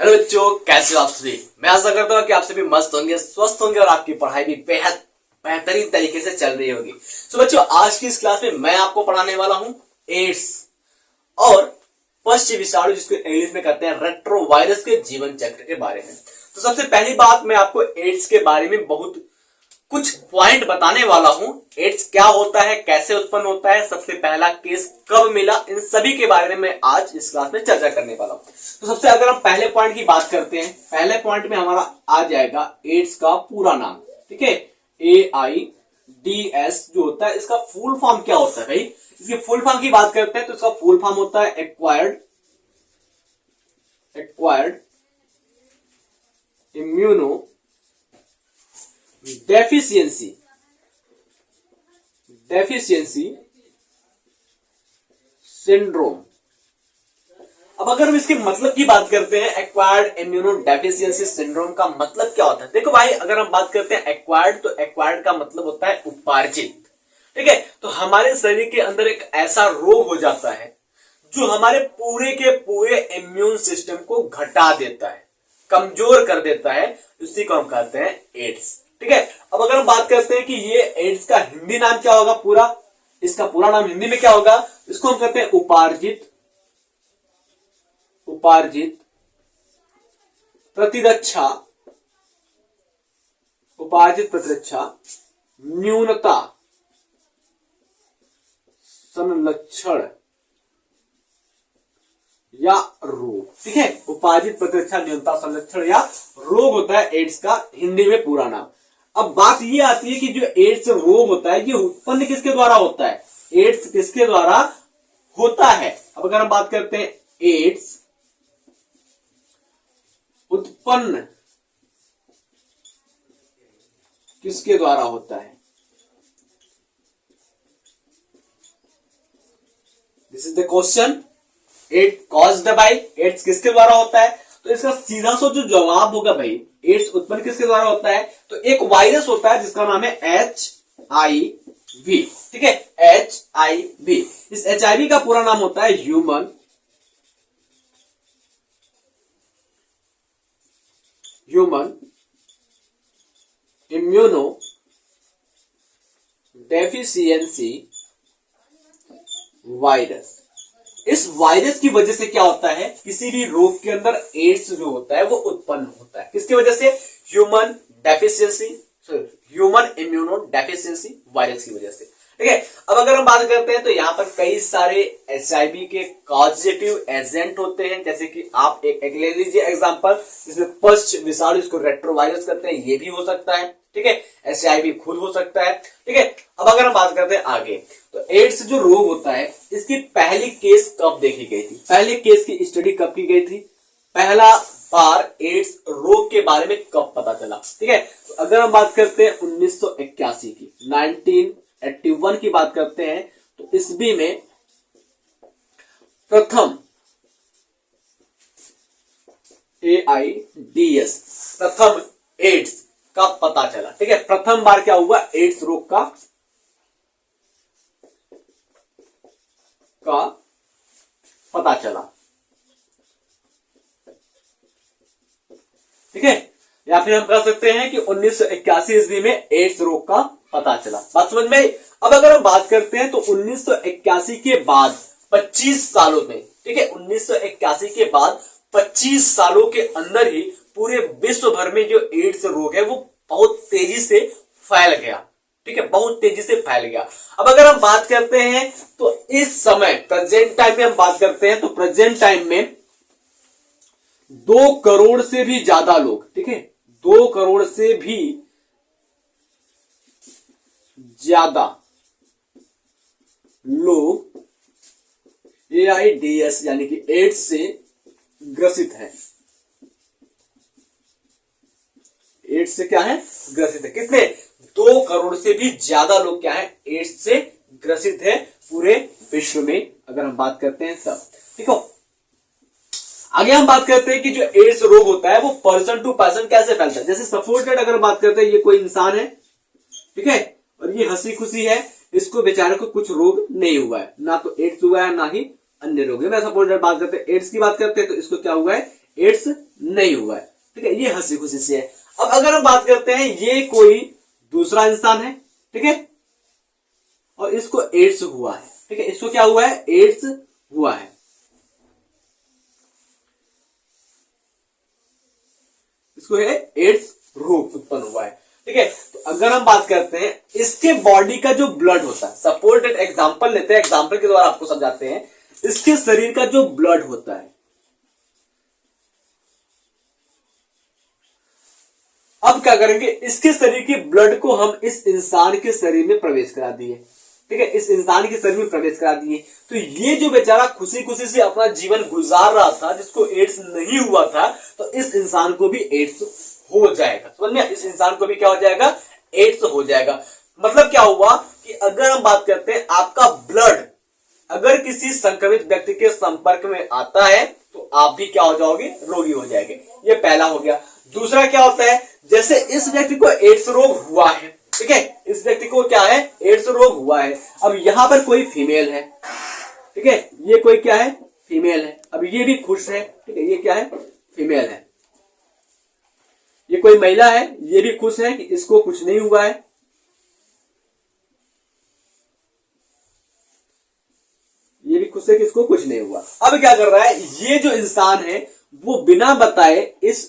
Hello बच्चों, कैसे हो आप सभी। मैं आशा करता हूँ कि आप सभी मस्त होंगे, स्वस्थ होंगे और आपकी पढ़ाई भी बेहद बेहतरीन तरीके से चल रही होगी। तो बच्चों, आज की इस क्लास में मैं आपको पढ़ाने वाला हूँ एड्स और पश्च विषाणु, जिसको इंग्लिश में कहते हैं रेट्रोवायरस के जीवन चक्र के बारे में। तो सबसे पहली बात, मैं आपको एड्स के बारे में बहुत कुछ पॉइंट बताने वाला हूं। एड्स क्या होता है, कैसे उत्पन्न होता है, सबसे पहला केस कब मिला, इन सभी के बारे में मैं आज इस क्लास में चर्चा करने वाला हूं। तो सबसे अगर हम पहले पॉइंट की बात करते हैं, पहले पॉइंट में हमारा आ जाएगा एड्स का पूरा नाम। ठीक है, AIDS जो होता है, इसका फुल फॉर्म क्या होता है भाई। इसकी फुल फॉर्म की बात करते हैं तो इसका फुल फॉर्म होता है एक्वायर्ड इम्यूनो डेफिशिएंसी सिंड्रोम। अब अगर हम इसके मतलब की बात करते हैं, एक्वायर्ड इम्यूनो डेफिशिएंसी सिंड्रोम का मतलब क्या होता है। देखो भाई, अगर हम बात करते हैं एक्वायर्ड, तो एक्वायर्ड का मतलब होता है उपार्जित। ठीक है, तो हमारे शरीर के अंदर एक ऐसा रोग हो जाता है जो हमारे पूरे के पूरे इम्यून सिस्टम को घटा देता है, कमजोर कर देता है। उसी को हम कहते हैं एड्स। ठीक है, अब अगर हम बात करते हैं कि ये एड्स का हिंदी नाम क्या होगा, इसका पूरा नाम हिंदी में क्या होगा, इसको हम कहते हैं उपार्जित प्रतिरक्षा न्यूनता संलक्षण या रोग। ठीक है, उपार्जित प्रतिरक्षा न्यूनता संलक्षण या रोग होता है एड्स का हिंदी में पूरा नाम। अब बात ये आती है कि जो एड्स रोग होता है, ये उत्पन्न किसके द्वारा होता है, एड्स किसके द्वारा होता है। अब अगर हम बात करते हैं एड्स उत्पन्न किसके द्वारा होता है, this is the question. AIDS caused by, AIDS किसके द्वारा होता है, तो इसका सीधा सा जो जवाब होगा भाई, एड्स उत्पन्न किसके द्वारा होता है, तो एक वायरस होता है जिसका नाम है HIV। ठीक है, HIV। इस HIV का पूरा नाम होता है ह्यूमन इम्यूनो डेफिशिएंसी वायरस। इस वायरस की वजह से क्या होता है, किसी भी रोग के अंदर एड्स जो होता है वो उत्पन्न होता है। किसकी वजह से, ह्यूमन इम्यूनो डेफिशिएंसी वायरस की वजह से। ठीक है, अब अगर हम बात करते हैं तो यहां पर कई सारे HIV के कॉजेटिव एजेंट होते हैं, जैसे कि आप एक ले लीजिए एग्जांपल, जिसमें पश्च विषाणु, इसको रेट्रोवायरस कहते हैं, ये भी हो सकता है। ठीक है, HIV खुद हो सकता है। ठीक है, अब अगर हम बात करते हैं आगे, तो एड्स जो रोग होता है, इसकी पहली केस कब देखी गई थी, पहले केस की स्टडी कब की गई थी, पहला बार एड्स रोग के बारे में कब पता चला। ठीक है, तो अगर हम बात करते हैं 1981 की, 1981 की बात करते हैं, तो ईस्वी में प्रथम AIDS प्रथम एड्स का पता चला। ठीक है, प्रथम बार क्या हुआ, एड्स रोग का पता चला। ठीक है, या फिर हम कह सकते हैं कि 1981 ईस्वी में एड्स रोग का पता चला। बात समझ में आई। अब अगर हम बात करते हैं तो 1981 के बाद 25 सालों में, ठीक है, 1981 के बाद 25 सालों के अंदर ही पूरे विश्व भर में जो एड्स रोग है वो बहुत तेजी से फैल गया। ठीक है, बहुत तेजी से फैल गया। अब अगर हम बात करते हैं तो इस समय प्रेजेंट टाइम में हम बात करते हैं तो प्रेजेंट टाइम में 2 करोड़ से भी ज्यादा लोग, ठीक है, 2 करोड़ से भी ज्यादा लोग AIDS यानी कि एड्स से ग्रसित है। एड्स से क्या है, ग्रसित है। कितने, 2 करोड़ से भी ज्यादा लोग क्या है, एड्स से ग्रसित है पूरे विश्व में, अगर हम बात करते हैं तब। ठीक है, आगे हम बात करते हैं कि जो एड्स रोग होता है वो पर्सन टू पर्सन कैसे फैलता है। जैसे सपोर्टेड अगर बात करते हैं, ये कोई इंसान है, ठीक है, और ये हंसी खुशी है, इसको बेचारे को कुछ रोग नहीं हुआ है, ना तो एड्स हुआ है ना ही अन्य रोग है। मैं सपोज बात करते हैं एड्स की बात करते हैं तो इसको क्या हुआ है, एड्स नहीं हुआ है, ठीक है, ये हंसी खुशी से है। अब अगर हम बात करते हैं ये कोई दूसरा इंसान है, ठीक है, और इसको एड्स हुआ है, ठीक है, इसको क्या हुआ है, एड्स हुआ है, इसको है एड्स रोग उत्पन्न हुआ है, ठीक है। तो अगर हम बात करते हैं इसके बॉडी का जो ब्लड होता है, सपोज दैट एग्जांपल लेते हैं, एग्जांपल के द्वारा आपको समझाते हैं, इसके शरीर का जो ब्लड होता है, अब क्या करेंगे, इसके शरीर के ब्लड को हम इस इंसान के शरीर में प्रवेश करा दिए, ठीक है, इस इंसान के शरीर में प्रवेश करा दिए, तो ये जो बेचारा खुशी खुशी से अपना जीवन गुजार रहा था, जिसको एड्स नहीं हुआ था, तो इस इंसान को भी एड्स हो जाएगा, समझ में, इस इंसान को भी क्या हो जाएगा, एड्स हो जाएगा। मतलब क्या हुआ कि अगर हम बात करते हैं आपका ब्लड अगर किसी संक्रमित व्यक्ति के संपर्क में आता है तो आप भी क्या हो जाओगे, रोगी हो जाएंगे, ये पहला हो गया। दूसरा क्या होता है, जैसे इस व्यक्ति को एड्स रोग हुआ है, ठीक है, इस व्यक्ति को क्या है, एड्स रोग हुआ है, अब यहां पर कोई फीमेल है, ठीक है, ये कोई क्या है, फीमेल है, अब ये भी खुश है, ठीक है, ये क्या है, फीमेल है, ये कोई महिला है, ये भी खुश है कि इसको कुछ नहीं हुआ है, ये भी खुश है कि इसको कुछ नहीं हुआ। अब क्या कर रहा है, ये जो इंसान है वो बिना बताए इस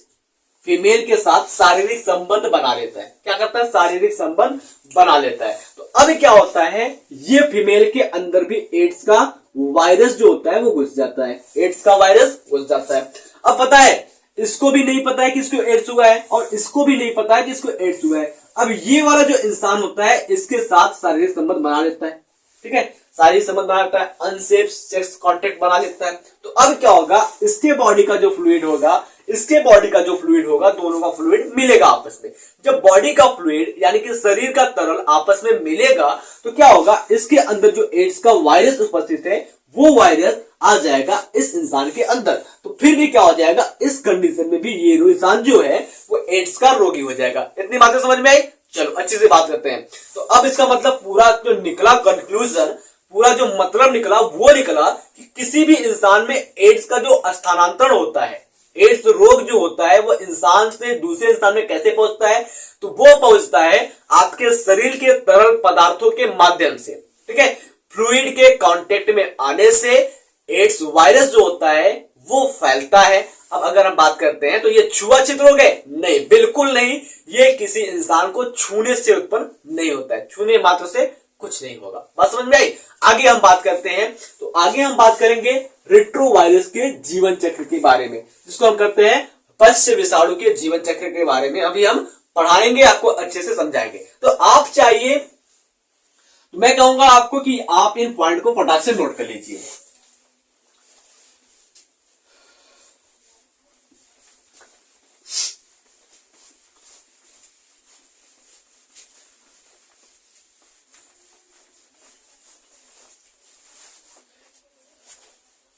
फीमेल के साथ शारीरिक संबंध बना लेता है, क्या करता है, शारीरिक संबंध बना लेता है। तो अब क्या होता है, ये फीमेल के अंदर भी एड्स का वायरस जो होता है वो घुस जाता है, एड्स का वायरस घुस जाता है। अब पता है, इसको भी नहीं पता है कि इसको एड्स हुआ है और इसको भी नहीं पता है कि इसको एड्स हुआ है। अब ये वाला जो इंसान होता है इसके साथ शारीरिक संबंध बना लेता है, ठीक है, शारीरिक संबंध बना लेता है, अनसेफ सेक्स कांटेक्ट बना लेता है। तो अब क्या होगा, इसके बॉडी का जो फ्लूइड होगा, इसके बॉडी का जो फ्लूइड होगा, दोनों का फ्लूइड मिलेगा आपस में। जब बॉडी का फ्लूइड यानी कि शरीर का तरल आपस में मिलेगा तो क्या होगा, इसके अंदर जो एड्स का वायरस उपस्थित है वो वायरस आ जाएगा इस इंसान के अंदर। तो फिर भी क्या हो जाएगा, इस कंडीशन में भी ये इंसान जो है वो एड्स का रोगी हो जाएगा। इतनी बातें समझ में आई? चलो अच्छे से बात करते हैं। तो अब इसका मतलब पूरा जो निकला कंक्लूजन, पूरा जो मतलब निकला वो निकला कि किसी भी इंसान में एड्स का जो स्थानांतरण होता है, एड्स रोग जो होता है वो इंसान से दूसरे इंसान में कैसे पहुंचता है, तो वो पहुंचता है आपके शरीर के तरल पदार्थों के माध्यम से, ठीक है, फ्लूइड के कांटेक्ट में आने से एड्स वायरस जो होता है वो फैलता है। अब अगर हम बात करते हैं तो ये छुआछूत रोग है? नहीं, बिल्कुल नहीं, ये किसी इंसान को छूने से उत्पन्न नहीं होता है, छूने मात्र से कुछ नहीं होगा। बात समझ में आई? आगे हम बात करते हैं, तो आगे हम बात करेंगे रेट्रोवायरस के जीवन चक्र के बारे में, जिसको हम करते हैं पश्च विषाणु के जीवन चक्र के बारे में अभी हम पढ़ाएंगे, आपको अच्छे से समझाएंगे। तो आप चाहिए तो मैं कहूंगा आपको कि आप इन पॉइंट को फटाक से नोट कर लीजिए।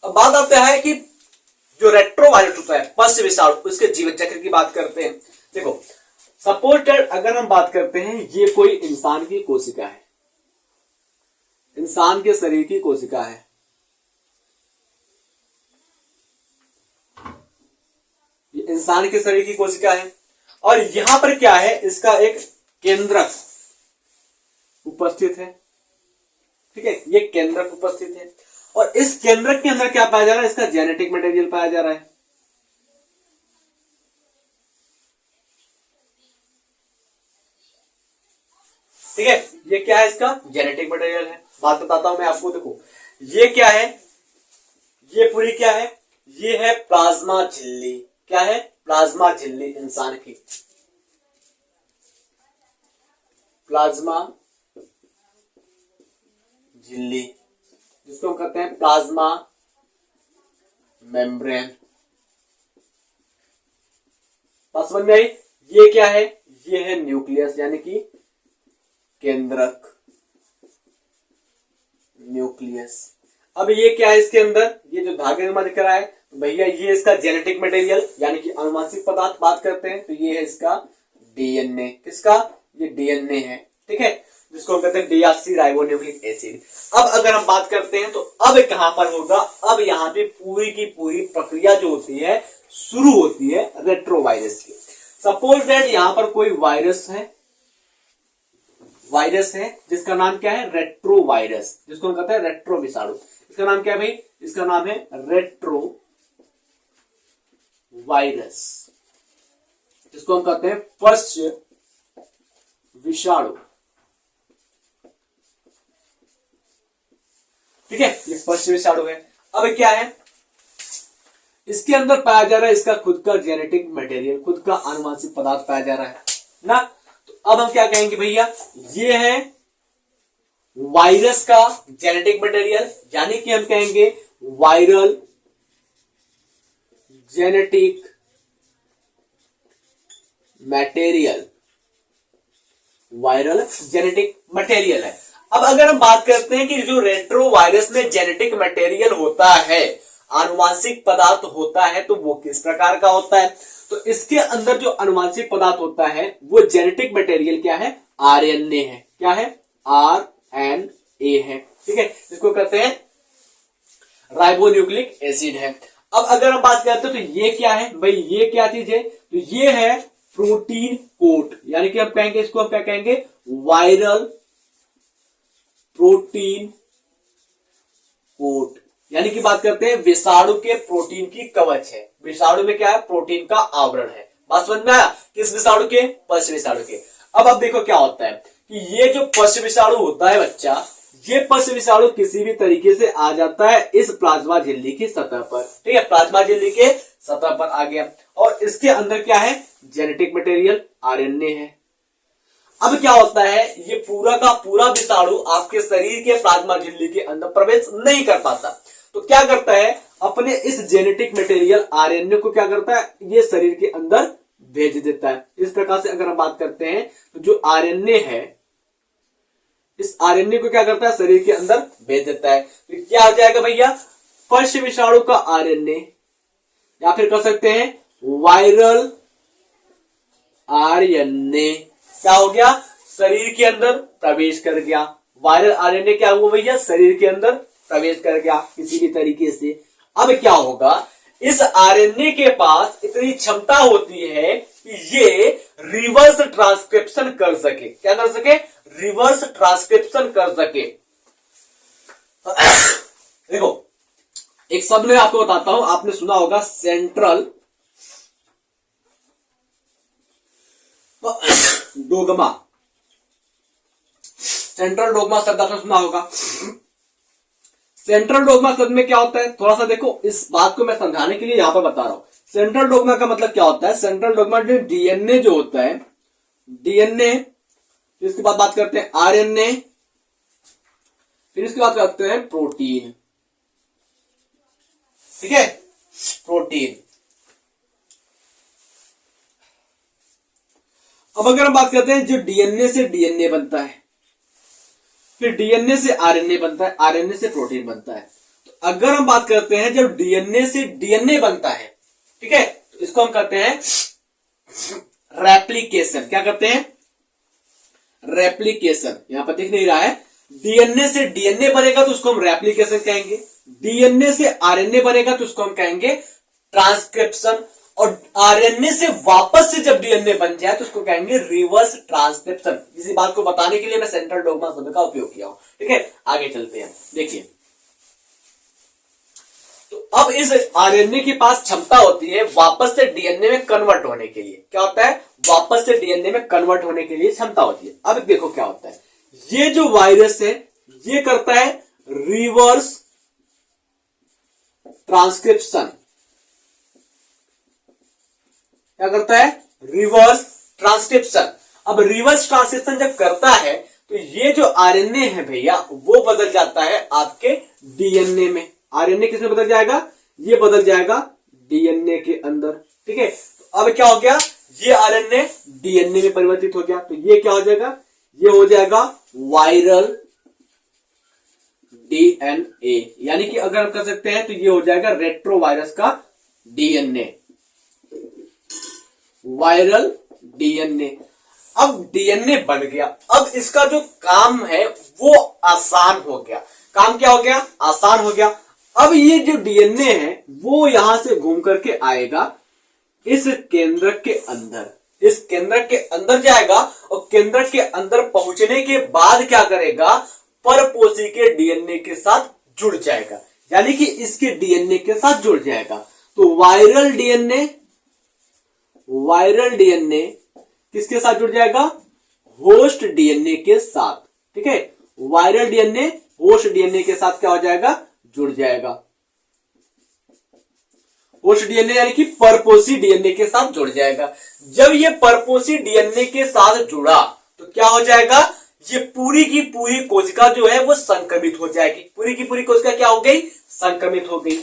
अब बात आता है कि जो रेट्रोवायरस होता है पश्च विषाणु, उसके जीवन चक्र की बात करते हैं। देखो सपोज अगर हम बात करते हैं ये कोई इंसान की कोशिका है, इंसान के शरीर की कोशिका है, ये इंसान के शरीर की कोशिका है और यहां पर क्या है, इसका एक केंद्रक उपस्थित है, ठीक है, ये केंद्रक उपस्थित है और इस केंद्रक के अंदर क्या पाया जा रहा है, इसका जेनेटिक मटेरियल पाया जा रहा है, ठीक है, ये क्या है, इसका जेनेटिक मटेरियल है। बात बताता हूं मैं आपको, देखो ये क्या है, ये पूरी क्या है, ये है प्लाज्मा झिल्ली, क्या है, प्लाज्मा झिल्ली इंसान की, प्लाज्मा झिल्ली जिसको हम कहते हैं प्लाज्मा मेम्ब्रेन। बात समझ में आई? ये क्या है, ये है न्यूक्लियस यानी कि केंद्रक, न्यूक्लियस। अब ये क्या है इसके अंदर, ये जो धागे में दिख रहा है तो भैया ये इसका जेनेटिक मटेरियल यानी कि आनुवंशिक पदार्थ बात करते हैं तो ये है इसका डीएनए, किसका, ये डीएनए है, ठीक है, जिसको हम कहते हैं डीऑक्सी राइबोन्यूक्लिक एसिड। अब अगर हम बात करते हैं तो अब कहां पर होगा, अब यहाँ पे पूरी की पूरी प्रक्रिया जो होती है शुरू होती है रेट्रोवायरस की। सपोज दैट यहां पर कोई वायरस है जिसका नाम क्या है, रेट्रोवायरस, जिसको हम कहते हैं रेट्रो विषाणु। इसका नाम क्या है भाई, इसका नाम है रेट्रो वायरस, जिसको हम कहते हैं पश्च विषाणु। ठीक है, ये पश्च विषाणु है। अब क्या है, इसके अंदर पाया जा रहा है इसका खुद का जेनेटिक मटेरियल, खुद का आनुवंशिक पदार्थ पाया जा रहा है ना। तो अब हम क्या कहेंगे भैया, ये है वायरस का जेनेटिक मटेरियल, यानी कि हम कहेंगे viral genetic material, viral genetic material है। अब अगर हम बात करते हैं कि जो रेट्रो वायरस में जेनेटिक मटेरियल होता है, आनुवांशिक पदार्थ होता है, तो वो किस प्रकार का होता है, तो इसके अंदर जो आनुवांशिक पदार्थ होता है वो जेनेटिक मटेरियल क्या है, आरएनए है। क्या है, आरएनए है। ठीक है, इसको कहते हैं राइबोन्यूक्लिक एसिड है। अब अगर हम बात करते हैं तो ये क्या है भाई, ये क्या चीज है, तो ये है प्रोटीन कोट, यानी कि हम कहेंगे इसको, हम क्या कहेंगे, वायरल प्रोटीन कोट, यानी कि बात करते हैं विषाणु के प्रोटीन की कवच है। विषाणु में क्या है, प्रोटीन का आवरण है। बात समझ में आया, किस विषाणु के, पश्च विषाणु के। अब देखो क्या होता है कि ये जो पश्च विषाणु होता है बच्चा, ये पश्च विषाणु किसी भी तरीके से आ जाता है इस प्लाज्मा झिल्ली की सतह पर। ठीक है, प्लाज्मा झिल्ली के सतह पर आ गया और इसके अंदर क्या है, जेनेटिक मटेरियल आरएनए है। अब क्या होता है, ये पूरा का पूरा विषाणु आपके शरीर के प्लाज्मा झिल्ली के अंदर प्रवेश नहीं कर पाता, तो क्या करता है, अपने इस जेनेटिक मटेरियल आरएनए को क्या करता है, ये शरीर के अंदर भेज देता है। इस प्रकार से अगर हम बात करते हैं तो जो आरएनए है, इस आरएनए को क्या करता है, शरीर के अंदर भेज देता है। तो क्या हो जाएगा भैया, पश्च विषाणु का आरएनए, या फिर कर सकते हैं वायरल आरएनए, क्या हो गया, शरीर के अंदर प्रवेश कर गया। वायरल आरएनए क्या हुआ भैया, शरीर के अंदर प्रवेश कर गया किसी भी तरीके से। अब क्या होगा, इस आरएनए के पास इतनी क्षमता होती है कि ये रिवर्स ट्रांसक्रिप्शन कर सके। क्या कर सके, रिवर्स ट्रांसक्रिप्शन कर सके। देखो एक शब्द मैं आपको बताता हूं, आपने सुना होगा सेंट्रल डोगमा। सेंट्रल डोगमा शब्द आपने सुना होगा। सेंट्रल डोगमा शब्द में क्या होता है, थोड़ा सा देखो, इस बात को मैं समझाने के लिए यहां पर बता रहा हूं। सेंट्रल डोगमा का मतलब क्या होता है, सेंट्रल डोगमा जो डीएनए जो होता है, डीएनए, फिर इसके बाद बात करते हैं आरएनए, फिर इसके बाद करते हैं प्रोटीन। ठीक है, प्रोटीन। अब अगर हम बात करते हैं जो डीएनए से डीएनए बनता है, फिर डीएनए से आरएनए बनता है, आरएनए से प्रोटीन बनता है। तो अगर हम बात करते हैं जब डीएनए से डीएनए बनता है, ठीक है, तो इसको हम कहते हैं रेप्लिकेशन। क्या कहते हैं, रेप्लिकेशन। यहां पर दिख नहीं रहा है, डीएनए से डीएनए बनेगा तो उसको हम रेप्लिकेशन कहेंगे, डीएनए से आरएनए बनेगा तो उसको हम कहेंगे ट्रांसक्रिप्शन, और आरएनए से वापस से जब डीएनए बन जाए तो उसको कहेंगे रिवर्स ट्रांसक्रिप्शन। इसी बात को बताने के लिए मैं सेंट्रल डोगमा शब्द का उपयोग किया हूं। ठीक है, आगे चलते हैं। देखिए, तो अब इस आरएनए के पास क्षमता होती है वापस से डीएनए में कन्वर्ट होने के लिए। क्या होता है, वापस से डीएनए में कन्वर्ट होने के लिए क्षमता होती है। अब देखो क्या होता है, ये जो वायरस है ये करता है रिवर्स ट्रांसक्रिप्शन। क्या करता है, रिवर्स ट्रांसक्रिप्शन। अब रिवर्स ट्रांसक्रिप्शन जब करता है तो ये जो आरएनए है भैया वो बदल जाता है आपके डीएनए में। आरएनए किसमें बदल जाएगा, ये बदल जाएगा डीएनए के अंदर। ठीक है, तो अब क्या हो गया, ये आरएनए डीएनए में परिवर्तित हो गया, तो ये क्या हो जाएगा, ये हो जाएगा वायरल डीएनए। यानी कि अगर हम कर सकते हैं तो ये हो जाएगा रेट्रोवायरस का डीएनए, वायरल डीएनए। अब डीएनए बन गया, अब इसका जो काम है वो आसान हो गया। काम क्या हो गया, आसान हो गया। अब ये जो डीएनए है वो यहां से घूम करके आएगा इस केंद्रक के अंदर, इस केंद्रक के अंदर जाएगा और केंद्रक के अंदर पहुंचने के बाद क्या करेगा, परपोषी के डीएनए के साथ जुड़ जाएगा, यानी कि इसके डीएनए के साथ जुड़ जाएगा। तो वायरल डीएनए किसके साथ जुड़ जाएगा, होस्ट डीएनए के साथ। ठीक है, वायरल डीएनए होस्ट डीएनए के साथ क्या हो जाएगा, जुड़ जाएगा। होस्ट डीएनए यानी कि परपोषी डीएनए के साथ जुड़ जाएगा। जब ये परपोषी डीएनए के साथ जुड़ा तो क्या हो जाएगा, ये पूरी की पूरी कोशिका जो है वो संक्रमित हो जाएगी। पूरी की पूरी कोशिका क्या हो गई, संक्रमित हो गई।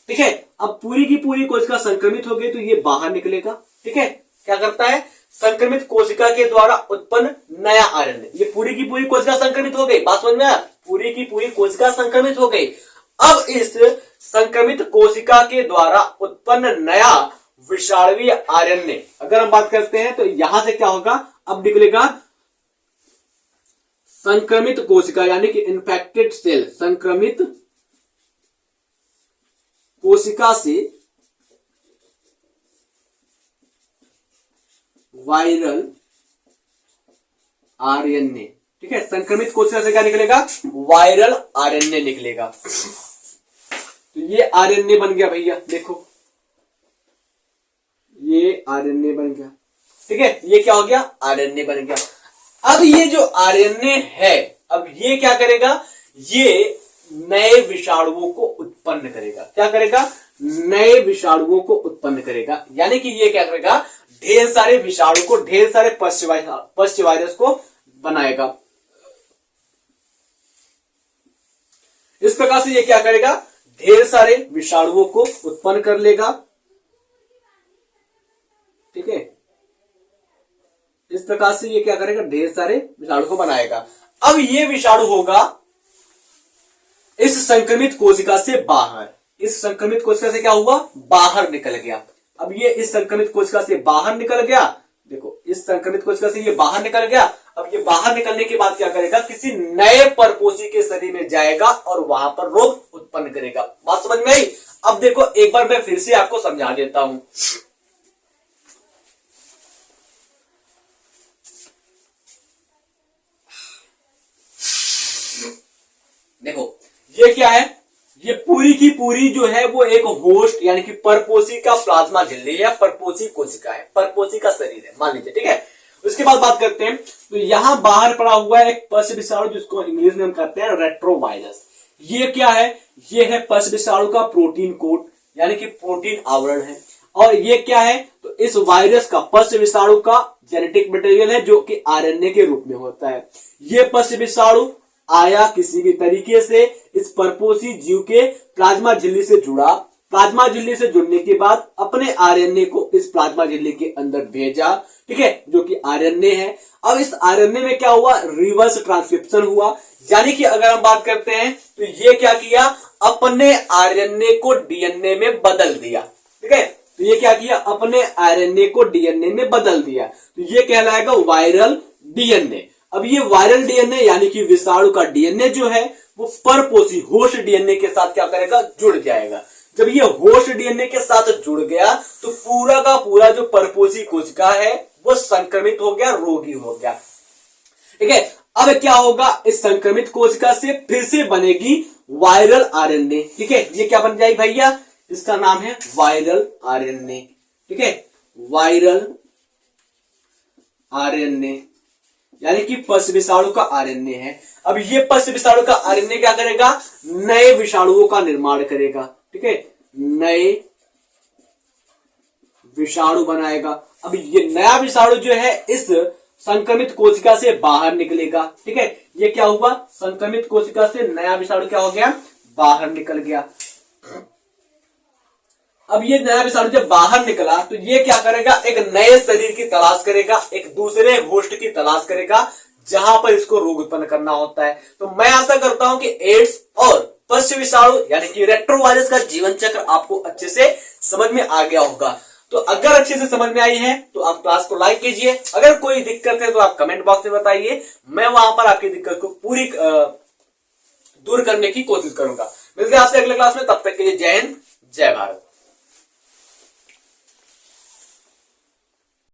ठीक है, अब पूरी की पूरी कोशिका संक्रमित हो गई तो ये बाहर निकलेगा। ठीक है, क्या करता है, संक्रमित कोशिका के द्वारा उत्पन्न नया आरएनए, ये पूरी की पूरी कोशिका संक्रमित हो गई। बात समझ में आया, पूरी की पूरी कोशिका संक्रमित हो गई। अब इस संक्रमित कोशिका के द्वारा उत्पन्न नया विषाणुवीय आरएनए अगर हम बात करते हैं तो यहां से क्या होगा, अब निकलेगा संक्रमित कोशिका यानी कि इन्फेक्टेड सेल, संक्रमित कोशिका से वायरल आरएनए। ठीक है, संक्रमित कोशिका से क्या निकलेगा, वायरल आरएनए निकलेगा। तो ये आरएनए बन गया भैया, देखो ये आरएनए बन गया। ठीक है, ये क्या हो गया, आरएनए बन गया। अब ये जो आरएनए है, अब ये क्या करेगा, ये नए विषाणुओं को उत्पन्न करेगा। क्या करेगा, नए विषाणुओं को उत्पन्न करेगा, यानी कि ये क्या करेगा, ढेर सारे विषाणु को, ढेर सारे पश्च वायरस को बनाएगा। इस प्रकार से ये क्या करेगा, ढेर सारे विषाणुओं को उत्पन्न कर लेगा। ठीक है, इस प्रकार से ये क्या करेगा, ढेर सारे विषाणु को बनाएगा। अब ये विषाणु होगा इस संक्रमित कोशिका से बाहर, इस संक्रमित कोशिका से क्या हुआ, बाहर निकल गया। अब ये इस संक्रमित कोशिका से बाहर निकल गया, देखो इस संक्रमित कोशिका से ये बाहर निकल गया। अब ये बाहर निकलने के बाद क्या करेगा, किसी नए परपोषी के शरीर में जाएगा और वहां पर रोग उत्पन्न करेगा। बात समझ में आई। अब देखो एक बार मैं फिर से आपको समझा देता हूं। देखो ये क्या है, ये पूरी की पूरी जो है वो एक होस्ट यानी कि परपोषी का प्लाज्मा झिल्ली या परपोषी कोशिका है, परपोषी का शरीर है मान लीजिए। ठीक है, उसके बाद बात करते हैं तो यहां बाहर पड़ा हुआ है एक पश्च विषाणु जिसको इंग्लिश में हम कहते हैं रेट्रोवायरस। ये क्या है, ये है पश्च विषाणु का प्रोटीन कोट यानी कि प्रोटीन आवरण है। और ये क्या है, तो इस वायरस का, पश्च विषाणु का जेनेटिक मटेरियल है जो कि आरएनए के रूप में होता है। ये पश्च विषाणु आया किसी भी तरीके से इस परपोषी जीव के प्लाज्मा झिल्ली से जुड़ा, प्लाज्मा झिल्ली से जुड़ने के बाद अपने आरएनए को इस प्लाज्मा झिल्ली के अंदर भेजा। ठीक है, जो कि आरएनए है। अब इस आरएनए में क्या हुआ, रिवर्स ट्रांसक्रिप्शन हुआ, यानी कि अगर हम बात करते हैं तो ये क्या किया, अपने आरएनए को डीएनए में बदल दिया। ठीक है, तो ये क्या किया, अपने आरएनए को डीएनए में बदल दिया। तो ये कहलाएगा वायरल डीएनए। अब ये वायरल डीएनए यानी कि विषाणु का डीएनए जो है वो परपोषी होस्ट डीएनए के साथ क्या करेगा, जुड़ जाएगा। जब ये होस्ट डीएनए के साथ जुड़ गया तो पूरा का पूरा जो परपोषी कोशिका है वो संक्रमित हो गया, रोगी हो गया। ठीक है, अब क्या होगा, इस संक्रमित कोशिका से फिर से बनेगी वायरल आरएनए। ठीक है, ये क्या बन जाएगी भैया, इसका नाम है वायरल आरएनए। ठीक है, वायरल आरएनए यानी कि पश्च विषाणु का आरएनए है। अब ये पश्च विषाणु का आरएनए क्या करेगा, नए विषाणुओं का निर्माण करेगा। ठीक है, नए विषाणु बनाएगा। अब ये नया विषाणु जो है इस संक्रमित कोशिका से बाहर निकलेगा। ठीक है, ये क्या हुआ, संक्रमित कोशिका से नया विषाणु क्या हो गया, बाहर निकल गया। अब ये नया विषाणु जब बाहर निकला तो ये क्या करेगा, एक नए शरीर की तलाश करेगा, एक दूसरे होस्ट की तलाश करेगा जहां पर इसको रोग उत्पन्न करना होता है। तो मैं आशा करता हूं कि एड्स और पश्च विषाणु यानी कि रेट्रोवायरस का जीवन चक्र आपको अच्छे से समझ में आ गया होगा। तो अगर अच्छे से समझ में आई है तो आप क्लास को लाइक कीजिए। अगर कोई दिक्कत है तो आप कमेंट बॉक्स में बताइए, मैं वहां पर आपकी दिक्कत को पूरी दूर करने की कोशिश करूंगा। मिलते हैं आपसे अगले क्लास में, तब तक के लिए जय हिंद जय भारत।